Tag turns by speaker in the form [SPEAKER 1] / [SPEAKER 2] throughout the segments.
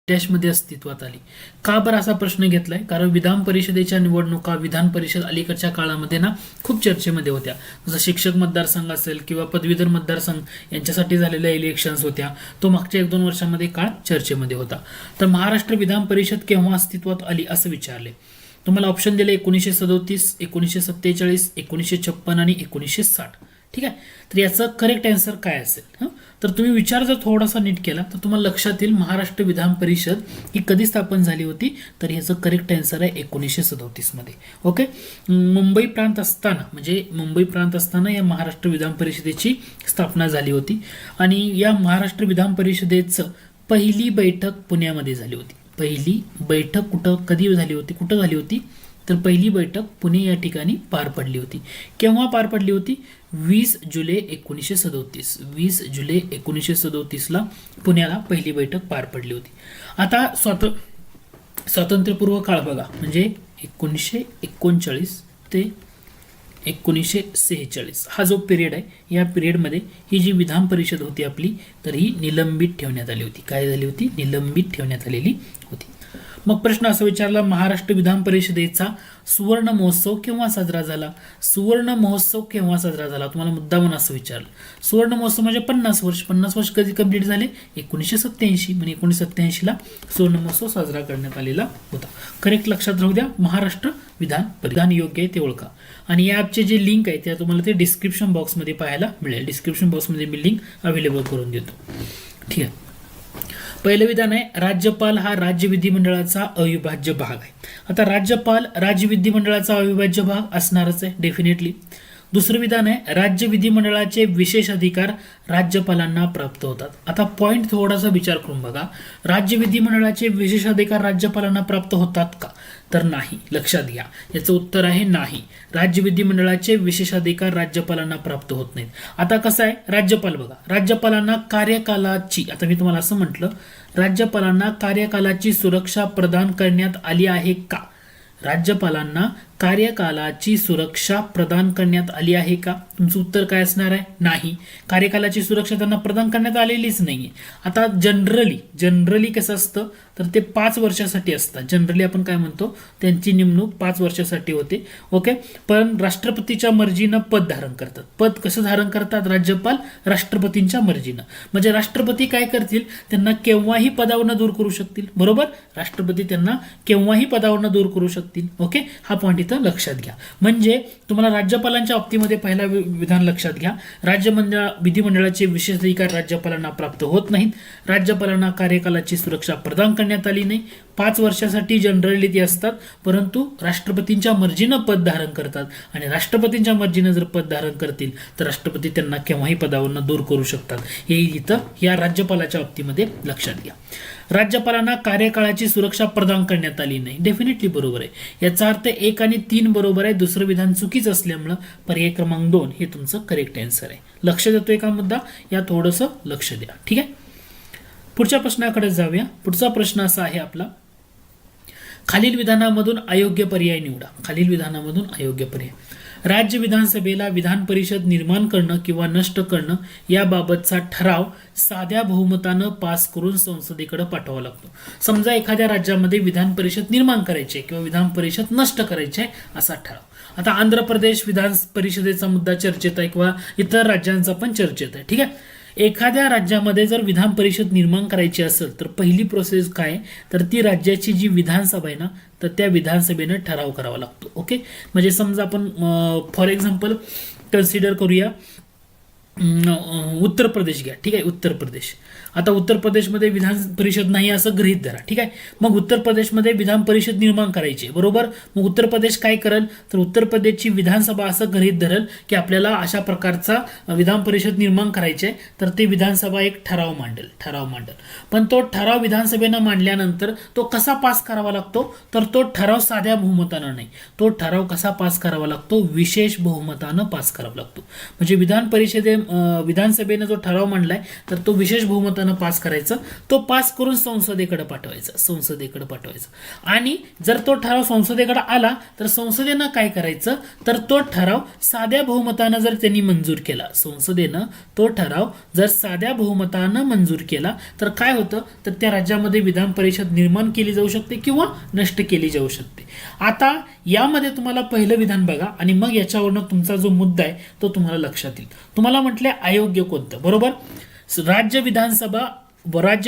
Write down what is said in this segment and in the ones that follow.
[SPEAKER 1] डॅशमध्ये अस्तित्वात आली. का बरं असा प्रश्न घेतलाय? कारण विधान परिषदेच्या निवडणुका विधान परिषद अलीकडच्या काळामध्ये ना खूप चर्चेमध्ये होत्या. जसं शिक्षक मतदारसंघ असेल किंवा पदवीधर मतदारसंघ यांच्यासाठी झालेल्या इलेक्शन्स होत्या, तो मागच्या 1-2 वर्षामध्ये काळ चर्चेमध्ये होता. तर महाराष्ट्र विधान परिषद केव्हा अस्तित्वात आली असं विचारले. तुम्हाला ऑप्शन दिले 1937, 1947, 1956 आणि 1960. ठीक आहे. तर याचं करेक्ट आन्सर काय असेल? तर तुम्ही विचार जर थोडासा नीट केला तर तुम्हाला लक्षात येईल महाराष्ट्र विधान परिषद ही कधी स्थापन झाली होती. तर याचं करेक्ट आन्सर आहे 1937 मध्ये. ओके. मुंबई प्रांत असताना या महाराष्ट्र विधान परिषदेची स्थापना झाली होती आणि या महाराष्ट्र विधान परिषदेचं पहिली बैठक पुण्यामध्ये झाली होती. पहिली बैठक कधी झाली होती? तर पहिली बैठक पुणे या ठिकाणी पार पडली होती. केव्हा पार पडली होती? 20 जुलै 1937. 20 जुलै 1937 ला पुण्याला पहिली बैठक पार पडली होती. आता स्वातंत्र्यपूर्व काळ बघा, म्हणजे 1939 ते 1946 हा जो पिरियड आहे, या पिरियडमध्ये ही जी विधान परिषद होती आपली, तर ही निलंबित ठेवण्यात आली होती. काय झाली होती? निलंबित ठेवण्यात आलेली होती. मग प्रश्न असा विचारला, महाराष्ट्र विधान परिषदेचा सुवर्ण महोत्सव केव्हा साजरा झाला? सुवर्ण महोत्सव केव्हा साजरा झाला? तुम्हाला मुद्दामून असं विचारलं. सुवर्ण महोत्सव म्हणजे 50 वर्ष. 50 वर्ष कधी कंप्लीट झाले? 1987. म्हणजे 1987 ला सुवर्ण महोत्सव साजरा करण्यात आलेला होता. करेक्ट लक्षात राहू द्या. महाराष्ट्र विधान योग्य आहे ते ओळखा. आणि या ॲपचे जे लिंक आहे ते तुम्हाला ते डिस्क्रिप्शन बॉक्समध्ये पाहायला मिळेल. डिस्क्रिप्शन बॉक्समध्ये मी लिंक अवेलेबल करून देतो. ठीक आहे. पहिलं विधान आहे, राज्यपाल हा राज्य विधिमंडळाचा अविभाज्य भाग आहे. आता राज्यपाल राज्य विधिमंडळाचा अविभाज्य भाग असणारच आहे डेफिनेटली. दुसरं विधान आहे, राज्य विधिमंडळाचे विशेष अधिकार राज्यपालांना प्राप्त होतात. आता पॉइंट थोडासा विचार करून बघा. राज्य विधिमंडळाचे विशेष अधिकार राज्यपालांना प्राप्त होतात का? तर नाही. लक्षात घ्या, याचं उत्तर आहे नाही. राज्य विधिमंडळाचे विशेष अधिकार राज्यपालांना प्राप्त होत नाहीत. आता कसं आहे, राज्यपाल बघा, राज्यपालांना कार्यकालाची, आता मी तुम्हाला असं म्हटलं, राज्यपालांना कार्यकालाची सुरक्षा प्रदान करण्यात आली आहे का? राज्यपालांना कार्यकालाची सुरक्षा प्रदान करण्यात आली आहे का? तुमचं उत्तर काय असणार आहे? नाही. कार्यकालाची सुरक्षा त्यांना प्रदान करण्यात आलेलीच नाहीये. आता जनरली कसं असतं, तर ते 5 वर्षासाठी असतात. जनरली आपण काय म्हणतो, त्यांची नेमणूक 5 वर्षासाठी होते. ओके. पण राष्ट्रपतीच्या मर्जीनं पद धारण करतात. पद कसं धारण करतात? राज्यपाल राष्ट्रपतींच्या मर्जीनं. म्हणजे राष्ट्रपती काय करतील, त्यांना केव्हाही पदावरनं दूर करू शकतील. बरोबर. राष्ट्रपती त्यांना केव्हाही पदावरनं दूर करू शकतील. ओके. हा पॉईंट इथं लक्षात घ्या. म्हणजे तुम्हाला राज्यपालांच्या बाबतीमध्ये पहिला विधान लक्षात घ्या. विधिमंडळाचे विशेष अधिकार राज्यपालांना प्राप्त होत नाहीत. राज्यपालांना कार्यकालाची सुरक्षा प्रदान करण्यात आली नाही. 5 वर्षासाठी जनरली ते असतात, परंतु राष्ट्रपतींच्या मर्जीनं पद धारण करतात. आणि राष्ट्रपतींच्या मर्जीनं जर पद धारण करतील तर राष्ट्रपती त्यांना केव्हाही पदावरनं दूर करू शकतात. हे इथं या राज्यपालाच्या बाबतीमध्ये लक्षात घ्या. राज्यपालांना कार्यकाळाची सुरक्षा प्रदान करण्यात आली नाही. डेफिनेटली बरोबर आहे. याचा अर्थ 1 आणि 3 बरोबर आहे. दुसरं विधान चुकीचं असल्यामुळं पर्याय क्रमांक 2 हे तुमचं करेक्ट आन्सर आहे. लक्ष देतोय का मुद्दा? या थोडंसं लक्ष द्या. ठीक आहे. पुढच्या प्रश्नाकडे जाऊया. पुढचा प्रश्न असा आहे आपला, खालील विधानामधून अयोग्य पर्याय निवडा. खालील विधानामधून अयोग्य पर्याय. राज्य विधानसभेला विधान परिषद निर्माण करणं किंवा नष्ट करणं याबाबतचा ठराव साध्या बहुमतानं पास करून संसदेकडे पाठवावा लागतो. समजा एखाद्या राज्यामध्ये विधान परिषद निर्माण करायची आहे किंवा विधान परिषद नष्ट करायची आहे असा ठराव. आता आंध्र प्रदेश विधान परिषदेचा मुद्दा चर्चेत आहे किंवा इतर राज्यांचा पण चर्चेत आहे. ठीक आहे. एखाद्या राज्यामध्ये जर विधान परिषद निर्माण करायची असेल तर पहिली प्रोसेस काय, तर ती राज्याची जी विधानसभा आहे ना, तर त्या विधानसभेनं ठराव करावा लागतो. ओके. म्हणजे समजा आपण फॉर एक्झाम्पल कन्सिडर करूया उत्तर प्रदेश घ्या. ठीक आहे. उत्तर प्रदेश. आता उत्तर प्रदेशमध्ये विधान परिषद नाही असं गृहीत धरा. ठीक आहे. मग उत्तर प्रदेशमध्ये विधान परिषद निर्माण करायची, बरोबर. मग उत्तर प्रदेश काय करेल, तर उत्तर प्रदेशची विधानसभा असं गृहीत धरेल की आपल्याला अशा प्रकारचा विधान परिषद निर्माण करायचे आहे, तर ते विधानसभा एक ठराव मांडेल. पण तो ठराव विधानसभेनं मांडल्यानंतर तो कसा पास करावा लागतो, तर तो ठराव साध्या बहुमतानं नाही. तो ठराव कसा पास करावा लागतो, विशेष बहुमतानं पास करावा लागतो. म्हणजे विधान विधानसभेनं जो ठराव मांडलाय तर तो विशेष बहुमतानं पास करायचा, तो पास करून संसदेकडे पाठवायचा आणि जर तो ठराव संसदेकडे आला तर संसदेनं काय करायचं तर तो ठराव साध्या बहुमतानं जर त्यांनी मंजूर केला, संसदेनं तो ठराव जर साध्या बहुमतानं मंजूर केला तर काय होतं तर त्या राज्यामध्ये विधान परिषद निर्माण केली जाऊ शकते किंवा नष्ट केली जाऊ शकते. आता यामध्ये तुम्हाला पहिलं विधान बघा आणि मग याच्यावरनं तुमचा जो मुद्दा आहे तो तुम्हाला लक्षात येईल. तुम्हाला म्हटले अयोग्य कोणतं, बरोबर. राज्य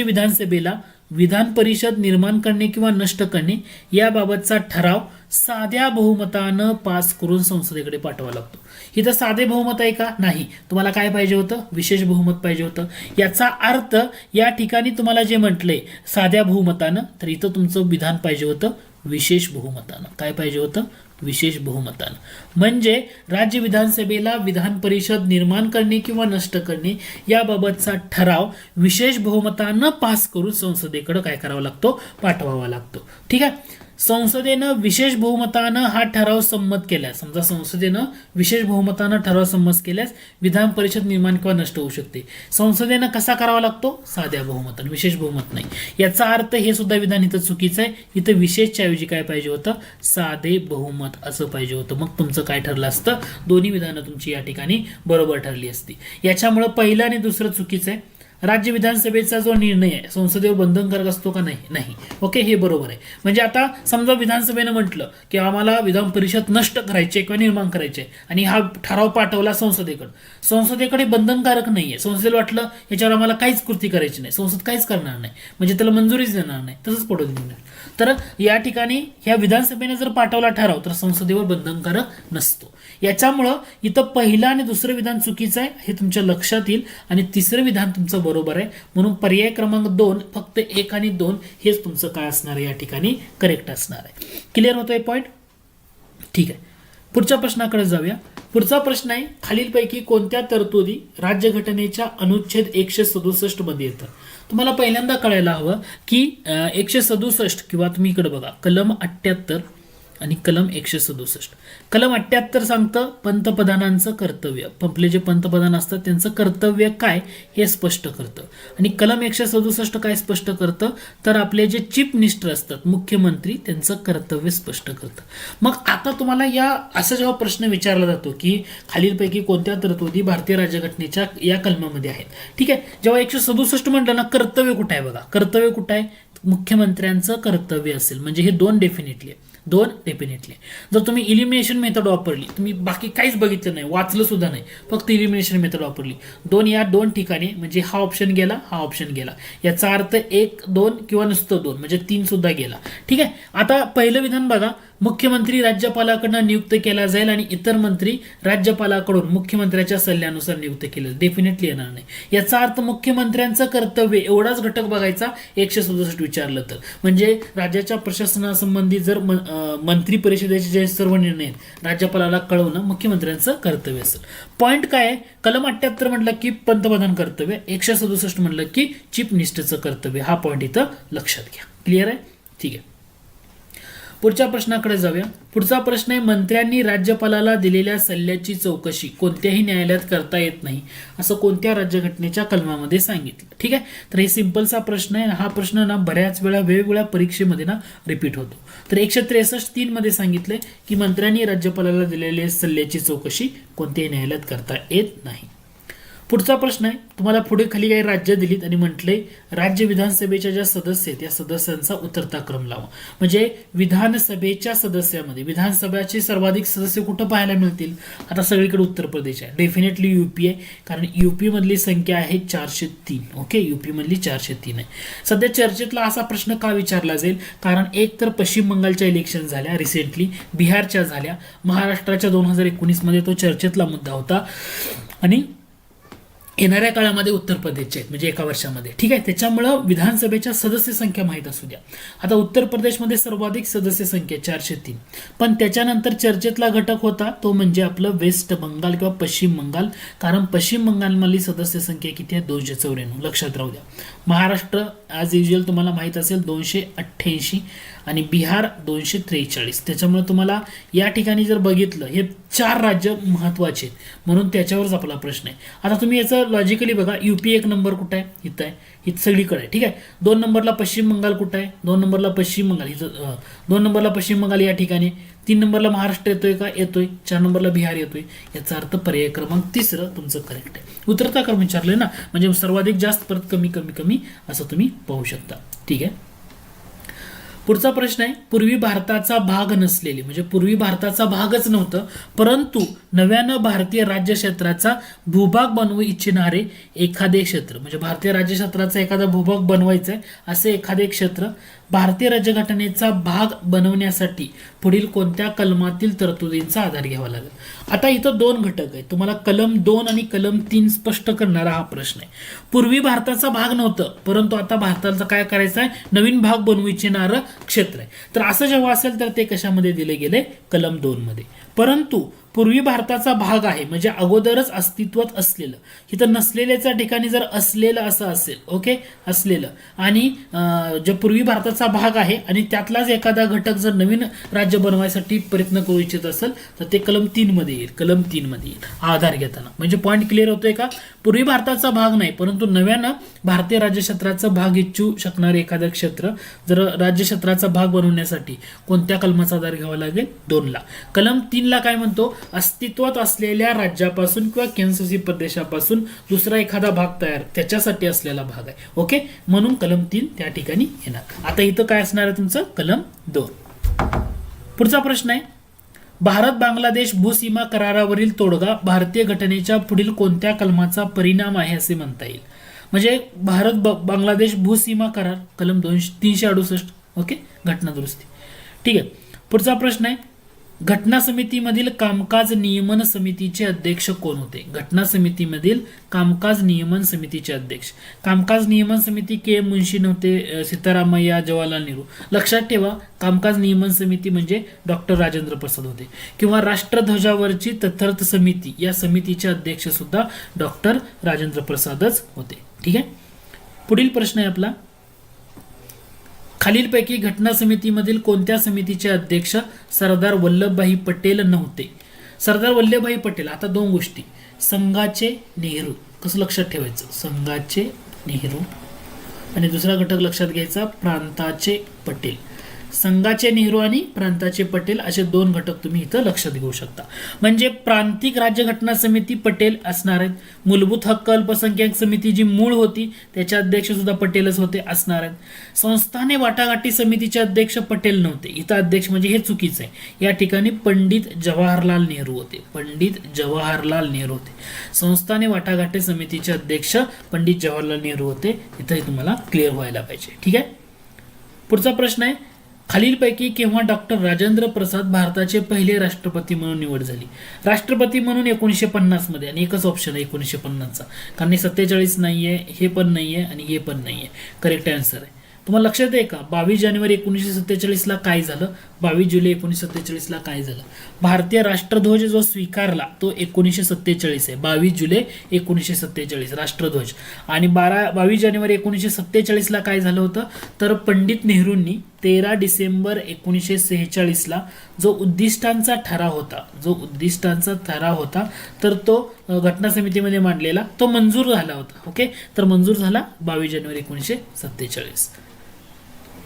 [SPEAKER 1] विधानसभेला विधान परिषद निर्माण करणे किंवा नष्ट करणे याबाबतचा ठराव साध्या बहुमतानं पास करून संसदेकडे पाठवावा लागतो. इथं साधे बहुमत आहे का, नाही. तुम्हाला काय पाहिजे होतं, विशेष बहुमत पाहिजे होतं. याचा अर्थ या ठिकाणी तुम्हाला जे म्हटलंय साध्या बहुमतानं, तर इथं तुमचं विधान पाहिजे होतं विशेष बहुमतानं. काय पाहिजे होतं, विशेष बहुमतानं. म्हणजे राज्य विधानसभेला विधान परिषद निर्माण करणे किंवा नष्ट करणे याबाबतचा ठराव विशेष बहुमतानं पास करून संसदेकडे काय करावा लागतो, पाठवावा लागतो. ठीक आहे. संसदेनं विशेष बहुमतानं हा ठराव संमत केल्यास, समजा संसदेनं विशेष बहुमतानं ठराव संमत केल्यास विधान परिषद निर्माण किंवा नष्ट होऊ शकते. संसदेनं कसा करावा लागतो, साध्या बहुमतानं, विशेष बहुमत नाही. याचा अर्थ हे सुद्धा विधान इथं चुकीचं आहे. इथं विशेषच्या ऐवजी काय पाहिजे होतं, साधे बहुमत असं पाहिजे होतं. मग तुमचं काय ठरलं असतं, दोन्ही विधानं तुमची या ठिकाणी बरोबर ठरली असती. याच्यामुळे पहिलं आणि दुसरं चुकीचं आहे. राज्य विधानसभेचा जो निर्णय आहे संसदेवर बंधनकारक असतो का, नाही. ओके, हे बरोबर आहे. म्हणजे आता समजा विधानसभेनं म्हटलं की आम्हाला विधान परिषद नष्ट करायचे किंवा निर्माण करायचे आणि हा ठराव पाठवला संसदेकडे बंधनकारक नाहीये. संसदेला वाटलं याच्यावर आम्हाला काहीच कृती करायची नाही, संसद काहीच करणार नाही, म्हणजे त्याला मंजुरीच देणार नाही, तसंच पडू देणार. तर या ठिकाणी ह्या विधानसभेने जर पाठवला ठराव तर संसदेवर बंधनकारक नसतो. याच्यामुळं इथं पहिलं आणि दुसरं विधान चुकीचं आहे हे तुमच्या लक्षात येईल आणि तिसरं विधान तुमचं बरोबर आहे. म्हणून पर्याय क्रमांक 2 फक्त 1 आणि 2 हेच तुमचं काय असणार आहे, या ठिकाणी करेक्ट असणार आहे. क्लिअर होतोय पॉइंट. ठीक आहे, पुढच्या प्रश्नाकडे जाऊया. पुढचा प्रश्न आहे, खालीलपैकी कोणत्या तरतुदी राज्यघटनेच्या अनुच्छेद 167 मध्ये येतात. तुम्हाला पहिल्यांदा कळायला हवं की 167 किंवा तुम्ही इकडे बघा कलम 78 आणि कलम 167. कलम 78 सांगतं पंतप्रधानांचं कर्तव्य, आपले जे पंतप्रधान असतात त्यांचं कर्तव्य काय हे स्पष्ट करतं. आणि कलम 167 काय स्पष्ट करतं तर आपले जे चीफ मिनिस्टर असतात, मुख्यमंत्री, त्यांचं कर्तव्य स्पष्ट करतं. मग आता तुम्हाला या असं जेव्हा प्रश्न विचारला जातो की खालीलपैकी कोणत्या तरतुदी भारतीय राज्यघटनेच्या या कलमामध्ये आहेत, ठीक आहे. जेव्हा 167 म्हटलं ना, कर्तव्य कुठं आहे बघा, कर्तव्य कुठं आहे, मुख्यमंत्र्यांचं कर्तव्य असेल, म्हणजे हे दोन डेफिनेटली. जर तुम्ही इलिमिनेशन मेथड वापरली, तुम्ही बाकी काहीच बघितलं नाही, वाचलं सुद्धा नाही, फक्त इलिमिनेशन मेथड वापरली, या दोन ठिकाणी म्हणजे हा ऑप्शन गेला, हा ऑप्शन गेला, याचा अर्थ 1, 2 किंवा नुसतं 2 म्हणजे 3 सुद्धा गेला. ठीक आहे. आता पहिलं विधान बघा, मुख्यमंत्री राज्यपालाकडून नियुक्त केला जाईल आणि इतर मंत्री राज्यपालाकडून मुख्यमंत्र्याच्या सल्ल्यानुसार नियुक्त केले, डेफिनेटली येणार नाही. याचा अर्थ मुख्यमंत्र्यांचं कर्तव्य एवढाच घटक बघायचा 167 विचारलं तर. म्हणजे राज्याच्या प्रशासनासंबंधी जर मंत्री परिषदेचे जे सर्व निर्णय राज्यपालाला कळवणं मुख्यमंत्र्यांचं कर्तव्य असेल. पॉइंट काय आहे, कलम 78 म्हटलं की पंतप्रधान कर्तव्य, 167 म्हटलं की चीफ मिनिस्टरचं कर्तव्य. हा पॉइंट इथं लक्षात घ्या. क्लिअर आहे. ठीक आहे, पुढच्या प्रश्नाकडे जाऊया. पुढचा प्रश्न आहे, मंत्र्यांनी राज्यपालाला दिलेल्या सल्ल्याची चौकशी कोणत्याही न्यायालयात करता येत नाही असं कोणत्या राज्यघटनेच्या कलमामध्ये सांगितलं. ठीक आहे. तर हे सिंपलचा प्रश्न आहे. हा प्रश्न ना बऱ्याच वेळा वेगवेगळ्या परीक्षेमध्ये ना रिपीट होतो. तर 163 मध्ये सांगितलंय की मंत्र्यांनी राज्यपालाला दिलेल्या सल्ल्याची चौकशी कोणत्याही न्यायालयात करता येत नाही. पुढचा प्रश्न आहे, तुम्हाला पुढे खाली काही राज्य दिलीत आणि म्हटले राज्य विधानसभेच्या ज्या सदस्य आहेत त्या सदस्यांचा उतरता क्रम लावा. म्हणजे विधानसभेच्या सदस्यामध्ये विधानसभेचे सर्वाधिक सदस्य कुठं पाहायला मिळतील. आता सगळीकडे उत्तर प्रदेश आहे, डेफिनेटली यूपी आहे, कारण यूपी मधली संख्या आहे 403. ओके, यूपी मधली 403 आहे. सध्या चर्चेतला असा प्रश्न का विचारला जाईल, कारण एक तर पश्चिम बंगालच्या इलेक्शन झाल्या रिसेंटली, बिहारच्या झाल्या, महाराष्ट्राच्या 2019 मध्ये तो चर्चेतला मुद्दा होता आणि येणाऱ्या काळामध्ये उत्तर प्रदेशचे आहेत, म्हणजे एका वर्षामध्ये. ठीक आहे. त्याच्यामुळं विधानसभेच्या सदस्य संख्या माहीत असू द्या. आता उत्तर प्रदेशमध्ये सर्वाधिक सदस्य संख्या 403, पण त्याच्यानंतर चर्चेतला घटक होता तो म्हणजे आपलं वेस्ट बंगाल किंवा पश्चिम बंगाल, कारण पश्चिम बंगालमधली सदस्य संख्या किती आहे, 294. लक्षात राहू द्या. महाराष्ट्र ॲज युज्युअल तुम्हाला माहीत असेल 288 आणि बिहार 243. त्याच्यामुळे तुम्हाला या ठिकाणी जर बघितलं हे 4 राज्य महत्वाचे आहेत, म्हणून त्याच्यावरच आपला प्रश्न आहे. आता तुम्ही याचं लॉजिकली बघा, यूपी 1 नंबर कुठं आहे, इथं आहे, इथं सगळीकडे आहे, ठीक आहे. 2 नंबरला पश्चिम बंगाल कुठं आहे, 2 नंबरला पश्चिम बंगाल इथं, 2 नंबरला पश्चिम बंगाल या ठिकाणी, 3 नंबरला महाराष्ट्र येतोय का, येतोय, 4 नंबरला बिहार येतोय. याचा अर्थ पर्याय क्रमांक 3 तुमचं करेक्ट आहे. उतरता क्रम विचारलंय ना, म्हणजे सर्वाधिक जास्त परत कमी कमी कमी असं तुम्ही पाहू शकता, ठीक आहे. पुढचा प्रश्न आहे, पूर्वी भारताचा भाग नसलेले, म्हणजे पूर्वी भारताचा भागच नव्हतं परंतु नव्यानं भारतीय राज्य क्षेत्राचा भूभाग बनवू इच्छिणारे एखादे क्षेत्र, म्हणजे भारतीय राज्य क्षेत्राचा एखादा भूभाग बनवायचा आहे असे एखादे क्षेत्र भारतीय राज्यघटनेचा भाग बनवण्यासाठी पुढील कोणत्या कलमातील तरतुदींचा आधार घ्यावा लागेल. आता इथं 2 घटक आहेत, तुम्हाला कलम 2 आणि कलम 3 स्पष्ट करणारा हा प्रश्न आहे. पूर्वी भारताचा भाग नव्हतं परंतु आता भारताचा काय करायचं आहे, नवीन भाग बनवू इच्छिणारं क्षेत्र आहे. तर असं जेव्हा असेल तर ते कशामध्ये दिले गेले, कलम 2 मध्ये. परंतु पूर्वी भारताचा भाग आहे म्हणजे अगोदरच अस्तित्वात असलेलं, इथं नसलेल्याच्या ठिकाणी जर असलेलं असं असेल, ओके, असलेलं, आणि जे पूर्वी भारताचा भाग आहे आणि त्यातलाच एखादा घटक जर नवीन राज्य बनवायसाठी प्रयत्न करू इच्छित असेल तर ते कलम 3 मध्ये येईल, कलम 3 मध्ये येईल आधार घेताना. म्हणजे पॉईंट क्लिअर होतोय का, पूर्वी भारताचा भाग नाही परंतु नव्यानं भारतीय राज्यक्षेत्राचा भाग इच्छू शकणारे एखादं क्षेत्र जर राज्यक्षेत्राचा भाग बनवण्यासाठी कोणत्या कलमाचा आधार घ्यावा लागेल, 2 ला. कलम 3 ला काय म्हणतो, अस्तित्वात असलेल्या राज्यापासून किंवा केंद्रशासित प्रदेशापासून दुसरा एखादा भाग तयार त्याच्यासाठी असलेला भाग आहे, ओके, म्हणून कलम 3 त्या ठिकाणी येणार. आता इथं काय असणार आहे तुमचं, कलम 2. पुढचा प्रश्न आहे, भारत बांगलादेश भूसीमा करारावरील तोडगा भारतीय घटनेच्या पुढील कोणत्या कलमाचा परिणाम आहे असे म्हणता येईल. म्हणजे भारत बांगलादेश भूसीमा करार कलम 368, ओके, घटना दुरुस्ती, ठीक आहे. पुढचा प्रश्न आहे, घटना समितीमधील कामकाज नियमन समितीचे अध्यक्ष कोण होते. घटना समितीमधील कामकाज नियमन समितीचे अध्यक्ष, कामकाज नियमन समिती के मुन्शी नव्हते, सितारामय्या, जवाहरलाल नेहरू. लक्षात ठेवा, कामकाज नियमन समिती म्हणजे डॉक्टर राजेंद्र प्रसाद होते. किंवा राष्ट्रध्वजावरची तथार्थ समिती, या समितीचे अध्यक्ष सुद्धा डॉक्टर राजेंद्र प्रसादच होते, ठीक आहे. पुढील प्रश्न आहे आपला, खालीलपैकी घटना समितीमधील कोणत्या समितीचे अध्यक्ष सरदार वल्लभभाई पटेल नव्हते. सरदार वल्लभभाई पटेल, आता 2 गोष्टी, संघाचे नेहरू, कसं लक्षात ठेवायचं, संघाचे नेहरू, आणि दुसरा घटक लक्षात घ्यायचा, प्रांताचे पटेल. संघाचे नेहरू आणि प्रांताचे पटेल असे 2 घटक तुम्ही इथं लक्षात घेऊ शकता. म्हणजे प्रांतिक राज्यघटना समिती पटेल असणार आहेत, मूलभूत हक्क अल्पसंख्याक समिती जी मूळ होती त्याचे अध्यक्ष सुद्धा पटेलच होते असणार आहेत. संस्थाने वाटाघाटी समितीचे अध्यक्ष पटेल नव्हते, इथं अध्यक्ष म्हणजे हे चुकीचं आहे, या ठिकाणी पंडित जवाहरलाल नेहरू होते, पंडित जवाहरलाल नेहरू होते. संस्थाने वाटाघाटी समितीचे अध्यक्ष पंडित जवाहरलाल नेहरू होते, इथं तुम्हाला क्लिअर व्हायला पाहिजे, ठीक आहे. पुढचा प्रश्न आहे, खालीलपैकी केव्हा डॉक्टर राजेंद्र प्रसाद भारताचे पहिले राष्ट्रपती म्हणून निवड झाली. राष्ट्रपती म्हणून 1950 मध्ये, आणि एकच ऑप्शन आहे 1950चा, कारण 47 नाहीये, हे पण नाहीये आणि हे पण नाहीये, करेक्ट आन्सर आहे. तुम्हाला लक्षात आहे का, 22 जानेवारी 1947 ला काय झालं, 22 जुलै 1947 ला काय झालं, भारतीय राष्ट्रध्वज जो स्वीकारला तो 1947 आहे, 22 जुलै 1947 राष्ट्रध्वज. आणि 22 जानेवारी 1947 ला काय झालं होतं, तर पंडित नेहरूंनी 13 डिसेंबर 1946 ला जो उद्दिष्टांचा ठराव होता तर तो घटना समितीमध्ये मांडलेला तो मंजूर झाला होता, ओके, तर मंजूर झाला 22 जानेवारी 1947.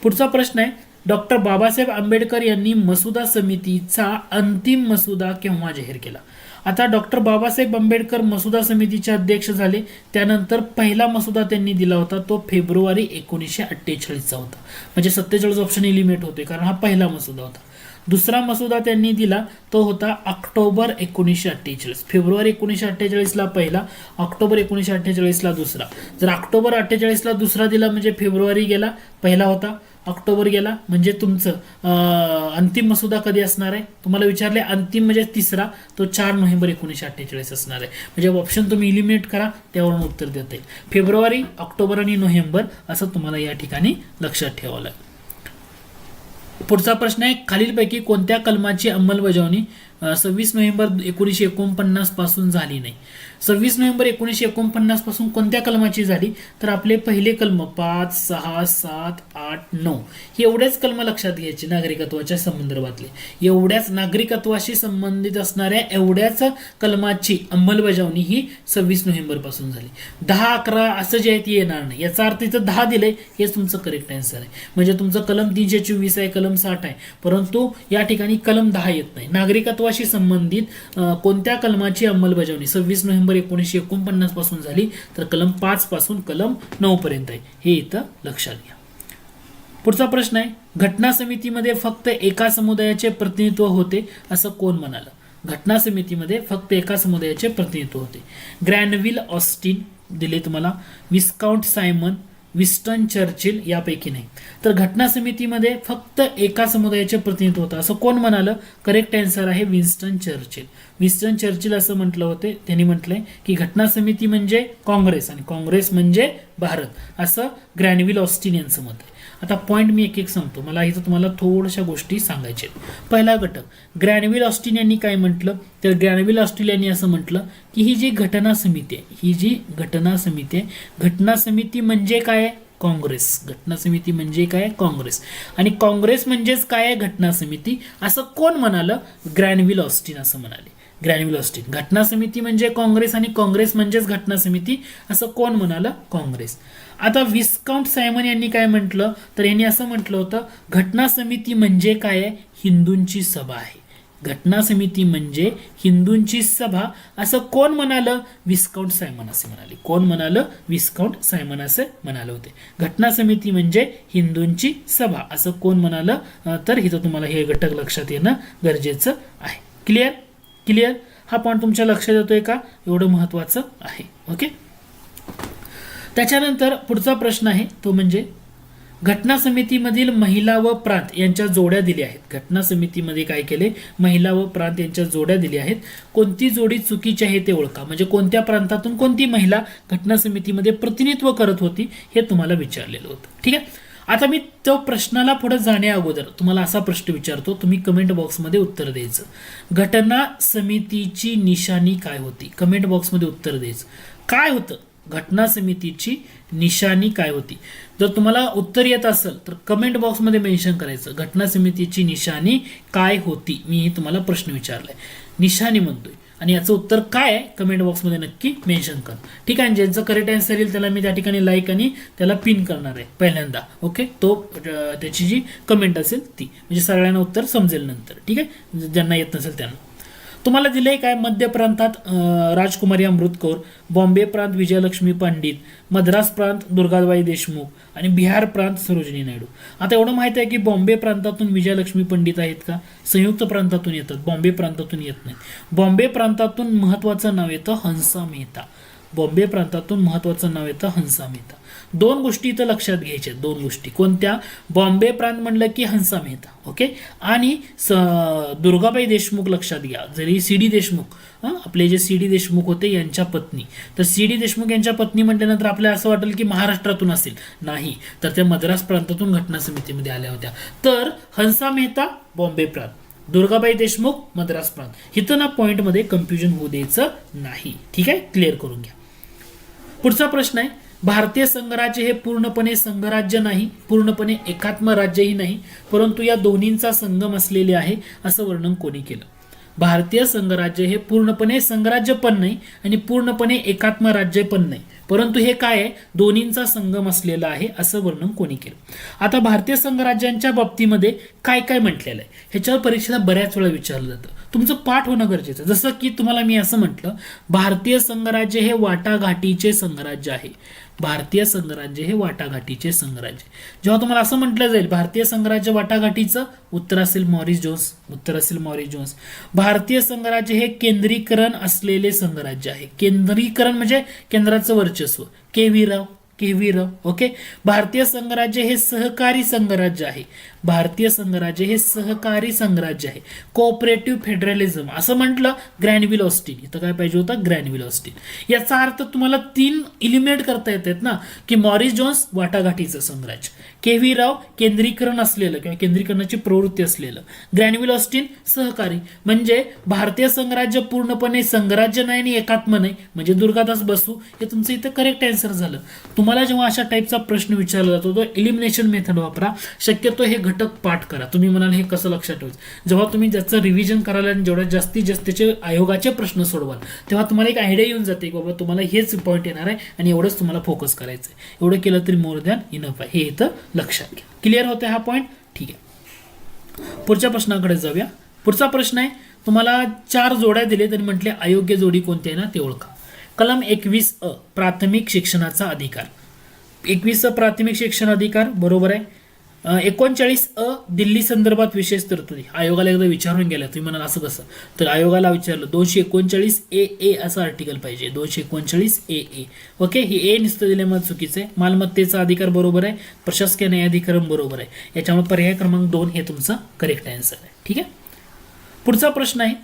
[SPEAKER 1] पुढचा प्रश्न आहे, डॉक्टर बाबासाहेब आंबेडकर यांनी मसुदा समितीचा अंतिम मसुदा केव्हा जाहीर केला. आता डॉक्टर बाबासाहेब आंबेडकर मसुदा समितीचे अध्यक्ष झाले, त्यानंतर पहिला मसुदा त्यांनी दिला होता तो फेब्रुवारी 1948चा होता, म्हणजे 47 ऑप्शन एलिमिनेट होते कारण हा पहिला मसुदा होता. दुसरा मसुदा त्यांनी दिला तो होता ऑक्टोबर 1948, फेब्रुवारी 1948 ला पहिला, ऑक्टोबर 1948 ला दुसरा. जर ऑक्टोबर 48 ला दुसरा दिला म्हणजे फेब्रुवारी गेला, पहिला होता, ऑक्टोबर गेला, म्हणजे तुमचं अंतिम मसुदा कधी असणार आहे, तुम्हाला विचारले अंतिम म्हणजे तिसरा, तो 4 नोव्हेंबर 1948 असणार आहे. म्हणजे ऑप्शन तुम्ही इलिमिनेट करा, त्यावरून उत्तर देता येईल. फेब्रुवारी, ऑक्टोबर आणि नोव्हेंबर असं तुम्हाला या ठिकाणी लक्षात ठेवावं लागेल. पुढचा प्रश्न आहे, खालीलपैकी कोणत्या कलमाची अंमलबजावणी 26 नोव्हेंबर 1949 पासून झाली नाही. 26 नोव्हेंबर 1949 पासून कोणत्या कलमाची झाली तर आपले पहिले कलम 5, 6, 7, 8, 9 हे एवढेच कलम लक्षात घ्यायचे नागरिकत्वाच्या संदर्भातले. एवढ्याच नागरिकत्वाशी संबंधित असणाऱ्या एवढ्याच कलमाची अंमलबजावणी ही 26 नोव्हेंबर पासून झाली. 10, 11 असं जे आहे ते येणार नाही. याचा अर्थ इथं 10 दिलंय हेच तुमचं करेक्ट आन्सर आहे. म्हणजे तुमचं कलम 324 आहे, कलम 60 आहे, परंतु या ठिकाणी कलम 10 येत नाही. नागरिकत्वाशी संबंधित कोणत्या कलमाची अंमलबजावणी 26 नोव्हेंबर 1949 पासून झाली तर कलम 5 पासून कलम 9 पर्यंत आहे. हे इथं लक्षात घ्या. पुढचा प्रश्न आहे, घटना समितीमध्ये फक्त एका समुदायाचे प्रतिनिधित्व होते असं कोण म्हणालं? घटना समितीमध्ये फक्त एका समुदायाचे प्रतिनिधित्व होते. ग्रॅनविल ऑस्टिन दिले तुम्हाला, विस्काउंट सायमन, विस्टन चर्चिल यापैकी नाही. तर घटना समितीमध्ये फक्त एका समुदायाचे प्रतिनिधित्व होतं असं कोण म्हणालं? करेक्ट आन्सर आहे विन्स्टन चर्चिल. विन्स्टन चर्चिल असं म्हटलं होते. त्यांनी म्हटलंय की घटना समिती म्हणजे काँग्रेस आणि काँग्रेस म्हणजे भारत असं ग्रॅनविल ऑस्टिन यांचं मत आहे. आता पॉईंट मी एक एक सांगतो. मला इथं तुम्हाला थोड्याशा गोष्टी सांगायच्या. पहिला घटक ग्रॅनविल ऑस्टिन यांनी काय म्हटलं तर ग्रॅनविल ऑस्टिन यांनी असं म्हटलं की ही जी घटना समिती आहे, ही जी घटना समिती आहे, घटना समिती म्हणजे काय आहे? काँग्रेस. घटना समिती म्हणजे काय? काँग्रेस. आणि काँग्रेस म्हणजेच काय आहे? घटना समिती असं कोण म्हणालं? ग्रॅनविल ऑस्टिन असं म्हणाले. ग्रॅनविल ऑस्टिन घटना समिती म्हणजे काँग्रेस आणि काँग्रेस म्हणजेच घटना समिती असं कोण म्हणालं? काँग्रेस. आता विस्काउंट सायमन यांनी काय म्हटलं तर यांनी असं म्हटलं होतं घटना समिती म्हणजे काय आहे? हिंदूंची सभा आहे. घटना समिती म्हणजे हिंदूंची सभा असं कोण म्हणालं? विस्काउंट सायमन असे म्हणाले. कोण म्हणालं? विस्काउंट सायमन असे म्हणाले होते. घटना समिती म्हणजे हिंदूंची सभा असं कोण म्हणालं तर इथं तुम्हाला हे घटक लक्षात येणं गरजेचं आहे. क्लिअर? क्लिअर? हा पॉईंट तुमच्या लक्षात येतोय का? एवढं महत्वाचं आहे. ओके. त्याच्यानंतर पुढचा प्रश्न आहे तो म्हणजे घटना समितीमधील महिला व प्रांत यांच्या जोड्या दिल्या आहेत. घटना समितीमध्ये काय केले? महिला व प्रांत यांच्या जोड्या दिल्या आहेत. कोणती जोडी चुकीची आहे ते ओळखा. म्हणजे कोणत्या प्रांतातून कोणती महिला घटना समितीमध्ये प्रतिनिधित्व करत होती हे तुम्हाला विचारलेलं होतं. ठीक आहे. आता मी तो प्रश्नाला पुढे जाण्या अगोदर तुम्हाला असा प्रश्न विचारतो, तुम्ही कमेंट बॉक्समध्ये उत्तर द्यायचं. घटना समितीची निशाणी काय होती? कमेंट बॉक्समध्ये उत्तर द्यायचं. काय होतं? घटना समितीची निशाणी काय होती? जर तुम्हाला उत्तर येत असेल तर कमेंट बॉक्समध्ये मेन्शन करायचं घटना समितीची निशाणी काय होती. मी तुम्हाला प्रश्न विचारलाय, निशाणी म्हणतोय आणि याचं उत्तर काय आहे कमेंट बॉक्समध्ये नक्की मेन्शन कर. ठीक आहे. ज्यांचं करेक्ट आन्सर येईल त्याला मी त्या ठिकाणी लाईक आणि त्याला पिन करणार आहे पहिल्यांदा. ओके. तो त्याची जी कमेंट असेल ती, म्हणजे सगळ्यांना उत्तर समजेल नंतर. ठीक आहे. ज्यांना येत नसेल त्यांना. तुम्हाला दिलंय काय? मध्य प्रांतात राजकुमारी अमृत कौर, बॉम्बे प्रांत विजयलक्ष्मी पंडित, मद्रास प्रांत दुर्गाबाई देशमुख आणि बिहार प्रांत सरोजिनी नायडू. आता एवढं माहिती आहे की बॉम्बे प्रांतातून विजयलक्ष्मी पंडित आहेत का? संयुक्त प्रांतातून येतात, बॉम्बे प्रांतातून येत नाही. बॉम्बे प्रांतातून महत्वाचं नाव येतं हंसा मेहता. बॉम्बे प्रांतातून महत्वाचं नाव येतं हंसा मेहता. दोन गोष्टी इथं लक्षात घ्यायच्या. दोन गोष्टी कोणत्या? बॉम्बे प्रांत म्हणलं की हंसा मेहता. ओके. आणि दुर्गाबाई देशमुख लक्षात घ्या. जरी सी डी देशमुख आपले जे सी डी देशमुख होते यांच्या पत्नी, तर सी डी देशमुख यांच्या पत्नी म्हटल्यानंतर आपल्याला असं वाटेल की महाराष्ट्रातून असेल. नाही, तर त्या मद्रास प्रांतातून घटना समितीमध्ये आल्या होत्या. तर हंसा मेहता बॉम्बे प्रांत, दुर्गाबाई देशमुख मद्रास प्रांत. इथं ना पॉइंटमध्ये कन्फ्युजन होऊ द्यायचं नाही. ठीक आहे. क्लिअर करून घ्या. पुढचा प्रश्न आहे, भारतीय संघराज्य हे पूर्णपणे संघराज्य नाही, पूर्णपणे एकात्म राज्यही नाही, परंतु या दोन्हींचा संगम असलेले आहे असं वर्णन कोणी केलं? भारतीय संघराज्य हे पूर्णपणे संघराज्य पण नाही आणि पूर्णपणे एकात्म राज्य पण नाही, परंतु हे काय आहे? दोन्हींचा संगम असलेला आहे असं वर्णन कोणी केलं? आता भारतीय संघराज्यांच्या बाबतीमध्ये काय काय म्हटलेलं आहे ह्याच्यावर परीक्षेला बऱ्याच वेळा विचारलं जातं. तुमचं पाठ होणं गरजेचं. जसं की तुम्हाला मी असं म्हटलं, भारतीय संघराज्य हे वाटाघाटीचे संघराज्य आहे. भारतीय संघराज्य हे वाटाघाटीचे संघराज्य. जेव्हा तुम्हाला असं म्हटलं जाईल भारतीय संघराज्य वाटाघाटीचं, उत्तर असेल मॉरिस जोन्स. उत्तर असेल मॉरिस जोन्स. भारतीय संघराज्य हे केंद्रीकरण असलेले संघराज्य आहे. केंद्रीकरण म्हणजे केंद्राचं वर्चस्व. के व्ही राव. ओके. भारतीय संघराज्य हे सहकारी संघराज्य आहे भारतीय संघराज्य हे सहकारी संघराज्य आहे, कोऑपरेटिव्ह फेडरलिझम असं म्हटलं ग्रॅनविल ऑस्टिन. इथं काय पाहिजे होतं? Granville Austin. याचा अर्थ तुम्हाला 3 इलिमिनेट करता येतात ना, की मॉरिस जोन्स वाटाघाटीचं संघराज्य, के.व्ही. राव केंद्रीकरण असलेलं किंवा केंद्रीकरणाची प्रवृत्ती असलेलं, ग्रॅनविल ऑस्टिन सहकारी. म्हणजे भारतीय संघराज्य पूर्णपणे संघराज्य नाही आणि एकात्म नाही, म्हणजे दुर्गादास बसू. हे तुमचं इथं करेक्ट आन्सर झालं. तुम्हाला जेव्हा अशा टाईपचा प्रश्न विचारला जातो तो एलिमिनेशन मेथड वापरा. शक्यतो हे घटक पाठ करा. तुम्ही म्हणाल हे कसं लक्षात ठेवायचं? जेव्हा तुम्ही ज्याचं रिव्हिजन करायला आणि जेवढ्या जास्तीत जास्तीचे आयोगाचे प्रश्न सोडवाल तेव्हा तुम्हाला एक आयडिया येऊन जाते की बाबा तुम्हाला हेच पॉईंट येणार आहे आणि एवढंच तुम्हाला फोकस करायचं आहे. एवढं केलं तरी मोर दॅन इनफ आहे, हे इथं लक्षात घ्या. क्लिअर होते हा पॉईंट? ठीक आहे, पुढच्या प्रश्नाकडे जाऊया. पुढचा प्रश्न आहे, तुम्हाला 4 जोड्या दिले आणि म्हटले अयोग्य जोडी कोणती आहे ना ते ओळखा. कलम 21 प्राथमिक शिक्षणाचा अधिकार. 21 प्राथमिक शिक्षण अधिकार बरोबर आहे. 39 दिल्ली संदर्भात विशेष तरतुदी. आयोगाला एकदा विचारून गेला, तुम्ही म्हणाल असं कसं, तर आयोगाला विचारलं 239 ए असं आर्टिकल पाहिजे. 239 ए. ओके, ही ए नुसतं दिल्यामुळे चुकीचं आहे. मालमत्तेचा अधिकार बरोबर आहे, प्रशासकीय न्यायाधिकरण बरोबर आहे. याच्यामुळे पर्याय क्रमांक 2 हे तुमचं करेक्ट आन्सर आहे. ठीक आहे, पुढचा प्रश्न आहे,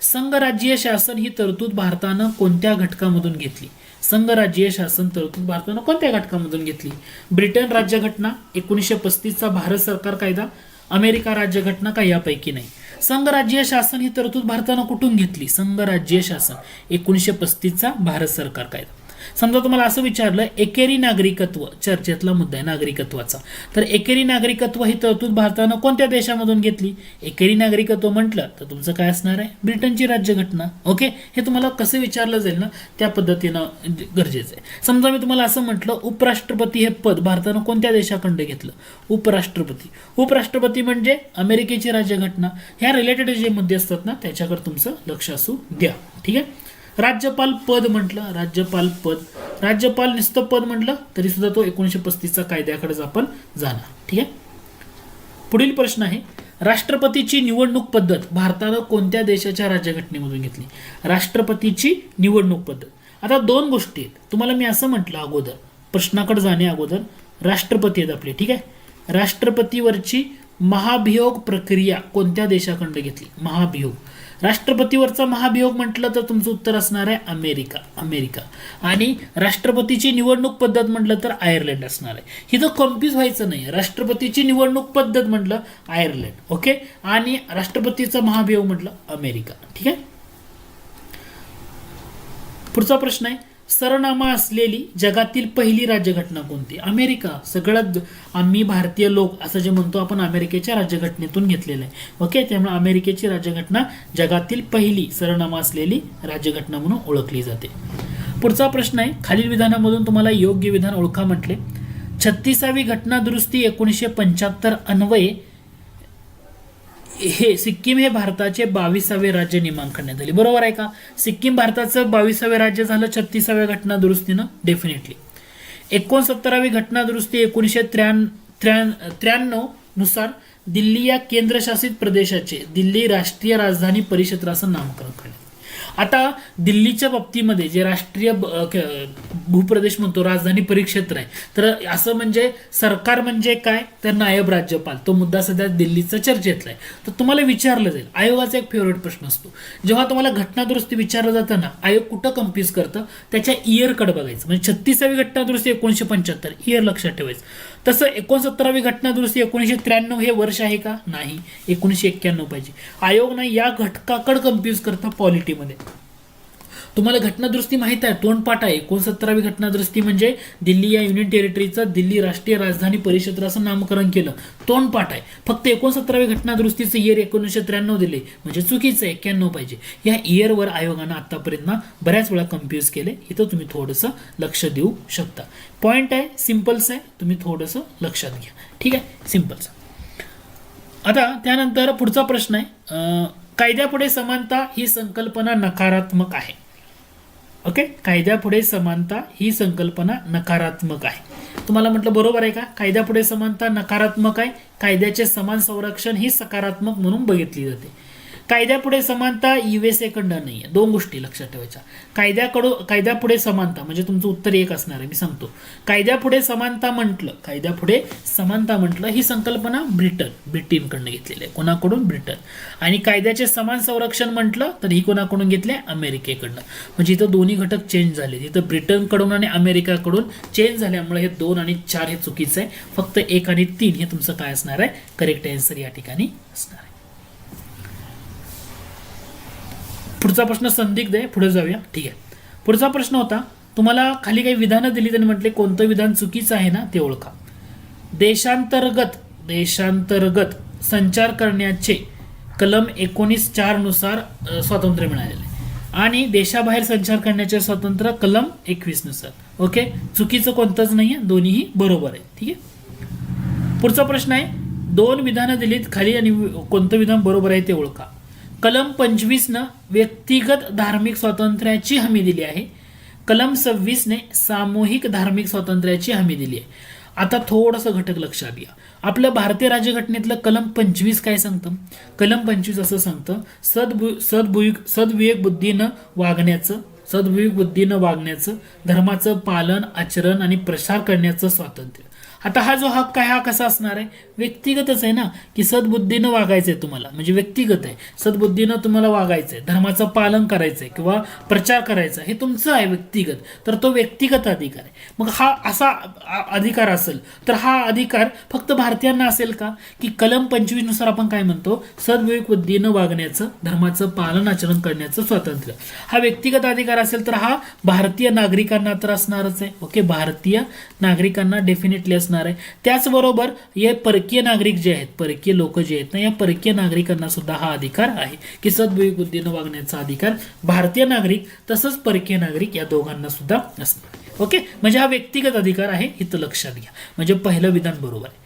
[SPEAKER 1] संघराज्यीय शासन ही तरतूद भारतानं कोणत्या घटकामधून घेतली? संघराज्यीय शासन तरतूद भारतानं कोणत्या घटकामधून घेतली? ब्रिटन राज्यघटना, 1935चा भारत सरकार कायदा, अमेरिका राज्यघटना का यापैकी नाही? संघराज्यीय शासन ही तरतूद भारतानं कुठून घेतली? संघराज्यीय शासन 1935चा भारत सरकार कायदा. समजा तुम्हाला असं विचारलं एकेरी नागरिकत्व, चर्चेतला मुद्दा आहे नागरिकत्वाचा, तर एकेरी नागरिकत्व ही तरतूद भारतानं कोणत्या देशामधून घेतली? एकेरी नागरिकत्व म्हटलं तर तुमचं काय असणार आहे? ब्रिटनची राज्यघटना. ओके, हे तुम्हाला कसं विचारलं जाईल ना त्या पद्धतीनं गरजेचं आहे. समजा मी तुम्हाला असं म्हटलं उपराष्ट्रपती हे पद भारतानं कोणत्या देशाकडे घेतलं? उपराष्ट्रपती. उपराष्ट्रपती म्हणजे अमेरिकेची राज्यघटना. ह्या रिलेटेड जे मुद्दे असतात ना त्याच्याकडे तुमचं लक्ष असू द्या. ठीक आहे, राज्यपाल पद म्हटलं, राज्यपाल पद, राज्यपाल नुसतं पद म्हटलं तरी सुद्धा तो 1935चा कायद्याकडेच आपण जाणार. ठीक आहे, पुढील प्रश्न आहे, राष्ट्रपतीची निवडणूक पद्धत भारतानं कोणत्या देशाच्या राज्यघटनेमधून घेतली? राष्ट्रपतीची निवडणूक पद्धत. आता 2 गोष्टी आहेत. तुम्हाला मी असं म्हटलं अगोदर, प्रश्नाकडे जाणे अगोदर, राष्ट्रपती आहेत आपले. ठीक आहे, राष्ट्रपतीवरची महाभियोग प्रक्रिया कोणत्या देशाकडे घेतली? महाभियोग. राष्ट्रपतीवरचा महाभियोग म्हटलं तर तुमचं उत्तर असणार आहे अमेरिका. अमेरिका. आणि राष्ट्रपतीची निवडणूक पद्धत म्हटलं तर आयर्लंड असणार आहे. इथं कन्फ्यूज व्हायचं नाही. राष्ट्रपतीची निवडणूक पद्धत म्हटलं आयर्लंड. ओके, आणि राष्ट्रपतीचा महाभियोग म्हटलं अमेरिका. ठीक आहे, पुढचा प्रश्न आहे, सरनामा असलेली जगातील पहिली राज्यघटना कोणती? अमेरिका. सगळ्यात आम्ही भारतीय लोक असं जे म्हणतो आपण अमेरिकेच्या राज्यघटनेतून घेतलेलं आहे. ओके, त्यामुळे अमेरिकेची राज्यघटना जगातील पहिली सरनामा असलेली राज्यघटना म्हणून ओळखली जाते. पुढचा प्रश्न आहे, खालील विधानामधून तुम्हाला योग्य विधान ओळखा म्हटले. 36वी घटना दुरुस्ती 1975 अन्वये हे सिक्कीम हे भारताचे 22वे राज्य नामांकनात आले. बरोबर आहे का? सिक्कीम भारताचं 22वे राज्य झालं 36व्या घटना दुरुस्तीनं. डेफिनेटली. 69वी घटना दुरुस्ती 1993 नुसार दिल्ली या केंद्रशासित प्रदेशाचे दिल्ली राष्ट्रीय राजधानी परिषद असं नामकरण करण्यात. आता दिल्लीच्या बाबतीमध्ये जे राष्ट्रीय भूप्रदेश म्हणतो राजधानी परिक्षेत्र आहे, तर असं म्हणजे सरकार म्हणजे काय तर नायब राज्यपाल. तो मुद्दा सध्या दिल्लीचा चर्चेतला आहे. तर तुम्हाला विचारलं जाईल, आयोगाचा एक फेवरेट प्रश्न असतो जेव्हा तुम्हाला घटना दुरुस्ती विचारलं जातं ना, आयोग कुठं कन्फ्यूज करतं त्याच्या इयरकडे बघायचं. म्हणजे 36वी घटना दुरुस्ती 1975 इयर लक्षात ठेवायचं. तसं 69वी घटना दुरुस्ती 1993 हे वर्ष आहे का? नाही, 1991 पाहिजे. आयोग नाही या घटकाकडे कन्फ्यूज करतं पॉलिटीमध्ये. तुम्हाला घटना दुरुस्ती माहित आहे, तोंडपाठ आहे. 69वी घटना दुरुस्ती म्हणजे दिल्ली या युनियन टेरिटरीचं दिल्ली राष्ट्रीय राजधानी परिषद असं नामकरण केलं. तोंडपाठ आहे. फक्त 69वी घटना दुरुस्तीचं इयर 1993 दिले म्हणजे चुकीचं आहे, 91 पाहिजे. या इयरवर आयोगानं आतापर्यंत बऱ्याच वेळा कन्फ्यूज केले. इथं तुम्ही थोडंसं लक्ष देऊ शकता. पॉइंट आहे, सिम्पल्स आहे, तुम्ही थोडंसं लक्षात घ्या. ठीक आहे, सिम्पल्स. आता त्यानंतर पुढचा प्रश्न आहे, कायद्यापुढे समानता ही संकल्पना नकारात्मक आहे. ओके, कायद्यापुढे समानता ही संकल्पना नकारात्मक आहे. तुम्हाला म्हटलं बरोबर आहे का? कायद्यापुढे समानता नकारात्मक आहे, कायद्याचे समान संरक्षण ही सकारात्मक म्हणून बघितली जाते. कायद्यापुढे समानता USA कडनं नाहीये. दोन गोष्टी लक्षात ठेवायच्या. कायद्यापुढे समानता म्हणजे तुमचं उत्तर एक असणार आहे, मी सांगतो. कायद्यापुढे समानता म्हटलं ही संकल्पना ब्रिटनकडनं घेतलेली आहे. कोणाकडून? ब्रिटन. आणि कायद्याचे समान संरक्षण म्हटलं तर ही कोणाकडून घेतले? अमेरिकेकडनं. म्हणजे इथं दोन्ही घटक चेंज झाले. इथं ब्रिटनकडून आणि अमेरिकाकडून चेंज झाल्यामुळे हे 2 आणि 4 हे चुकीचं आहे. फक्त 1 आणि 3 हे तुमचं काय असणार आहे? करेक्ट आन्सर या ठिकाणी असणार आहे. पुढचा प्रश्न संदिग्ध आहे, पुढे जाऊया. ठीक आहे. पुढचा प्रश्न होता, तुम्हाला खाली काही विधानं दिली त्यांनी म्हटले कोणतं विधान चुकीचं आहे ना ते ओळखा. देशांतर्गत संचार करण्याचे कलम 19(4) नुसार स्वातंत्र्य मिळालेले आणि देशाबाहेर संचार करण्याचे स्वातंत्र्य कलम 21 नुसार. ओके, चुकीचं कोणतंच नाहीये, दोन्हीही बरोबर आहे. ठीक आहे. पुढचा प्रश्न आहे, 2 विधानं दिलीत खाली आणि कोणतं विधान बरोबर आहे ते ओळखा. कलम 25 न व्यक्तिगत धार्मिक स्वातंत्र्याची हमी दिली आहे. कलम 26 ने सामूहिक धार्मिक स्वातंत्र्याची हमी दिली आहे. आता थोडंसं घटक लक्षात घ्या. आपल्या भारतीय राज्यघटनेतलं कलम 25 काय सांगतं? कलम 25 असं सांगतं, सद्विवेक बुद्धीनं वागण्याचं, धर्माचं पालन, आचरण आणि प्रसार करण्याचं स्वातंत्र्य. आता हा जो हक्क आहे हा कसा असणार आहे? व्यक्तिगतच आहे ना, की सद्बुद्धीनं वागायचंय तुम्हाला, म्हणजे व्यक्तिगत आहे. सद्बुद्धीनं तुम्हाला वागायचंय, धर्माचं पालन करायचंय किंवा प्रचार करायचा, हे तुमचं आहे व्यक्तिगत. तर तो व्यक्तिगत अधिकार आहे. मग हा असा अधिकार असेल तर हा अधिकार फक्त भारतीयांना असेल का? की कलम 25 नुसार आपण काय म्हणतो? सद्विवेक बुद्धीनं वागण्याचं, धर्माचं पालन आचरण करण्याचं स्वातंत्र्य. हा व्यक्तिगत अधिकार असेल तर हा भारतीय नागरिकांना तर असणारच आहे. ओके, भारतीय नागरिकांना डेफिनेटली असणार आहे. त्याचबरोबर हे परकीय नागरिक जे आहेत, परकीय लोक जे आहेत ना, या परकीय नागरिकांना सुद्धा हा अधिकार आहे की सद्विवेक बुद्धीनं वागण्याचा अधिकार भारतीय नागरिक तसंच परकीय नागरिक या दोघांना सुद्धा असणार. ओके, म्हणजे हा व्यक्तिगत अधिकार आहे, इथं लक्षात घ्या. म्हणजे पहिलं विधान बरोबर आहे.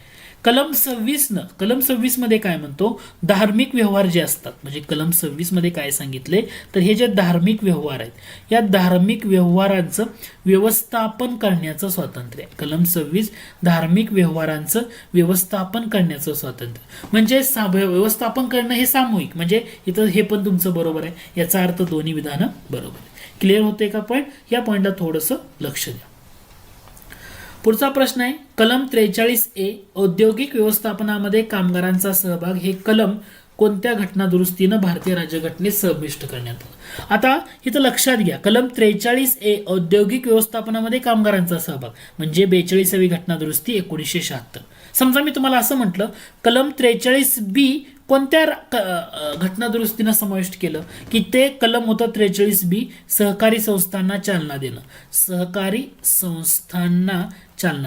[SPEAKER 1] कलम 26 मध्ये काय म्हणतो? धार्मिक व्यवहार जे असतात, म्हणजे कलम 26 मध्ये काय सांगितले तर हे जे धार्मिक व्यवहार आहेत, या धार्मिक व्यवहारांचं व्यवस्थापन करण्याचं स्वातंत्र्य आहे. कलम 26 धार्मिक व्यवहारांचं व्यवस्थापन करण्याचं स्वातंत्र्य. म्हणजे व्यवस्थापन करणं हे सामूहिक, म्हणजे इथं हे पण तुमचं बरोबर आहे. याचा अर्थ दोन्ही विधानं बरोबर आहे. क्लिअर होते का पॉईंट? या पॉईंटला थोडंसं लक्ष द्या. पुढचा प्रश्न आहे, कलम 43A औद्योगिक व्यवस्थापनामध्ये कामगारांचा सहभाग हे कलम कोणत्या घटनादुरुस्तीनं भारतीय राज्यघटनेत समाविष्ट करण्यात आलं? आता इथं लक्षात घ्या, कलम 43A औद्योगिक व्यवस्थापनामध्ये कामगारांचा सहभाग म्हणजे 42वी घटनादुरुस्ती 1976. समजा मी तुम्हाला असं म्हटलं, कलम 43B कोणत्या घटनादुरुस्तीनं समाविष्ट केलं? की ते कलम होतं 43B सहकारी संस्थांना चालना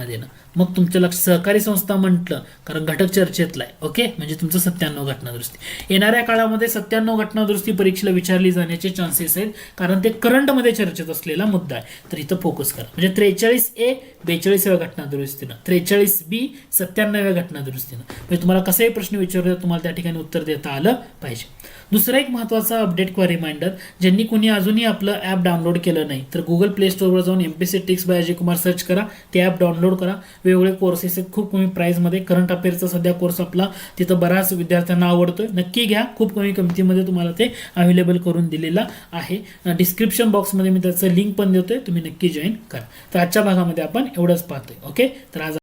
[SPEAKER 1] देणं. मग तुमचं लक्ष सहकारी संस्था म्हटलं कारण घटक चर्चेतला आहे. ओके, म्हणजे तुमचं 97 घटनादुरुस्ती. येणाऱ्या काळामध्ये 97 घटनादुरुस्ती परीक्षेला विचारली जाण्याचे चान्सेस आहेत, कारण ते करंटमध्ये चर्चेत असलेला मुद्दा आहे. तर इथं फोकस करा. म्हणजे 43A 42व्या घटनादुरुस्तीनं, 43B 97व्या घटनादुरुस्तीनं. म्हणजे तुम्हाला कसाही प्रश्न विचारला तुम्हाला त्या ठिकाणी उत्तर देता आलं पाहिजे. दुसरा एक महत्त्वाचा अपडेट किंवा रिमाइंडर, ज्यांनी कोणी अजूनही आपलं ॲप डाउनलोड केलं नाही तर गुगल प्ले स्टोअरवर जाऊन MPSC tricks bye Ajay Kumar search करा, ते ॲप डाउनलोड करा. वेगवेगळे कोर्सेस आहेत खूप कमी प्राईजमध्ये. करंट अफेअरचा सध्या कोर्स आपला तिथं बऱ्याच विद्यार्थ्यांना आवडतोय, नक्की घ्या. खूप कमी किमतीमध्ये तुम्हाला ते अवेलेबल करून दिलेला आहे. डिस्क्रिप्शन बॉक्समध्ये मी त्याचं लिंक पण देतोय, तुम्ही नक्की जॉईन करा. तर आजच्या भागामध्ये आपण एवढंच पाहतोय. ओके, तर आज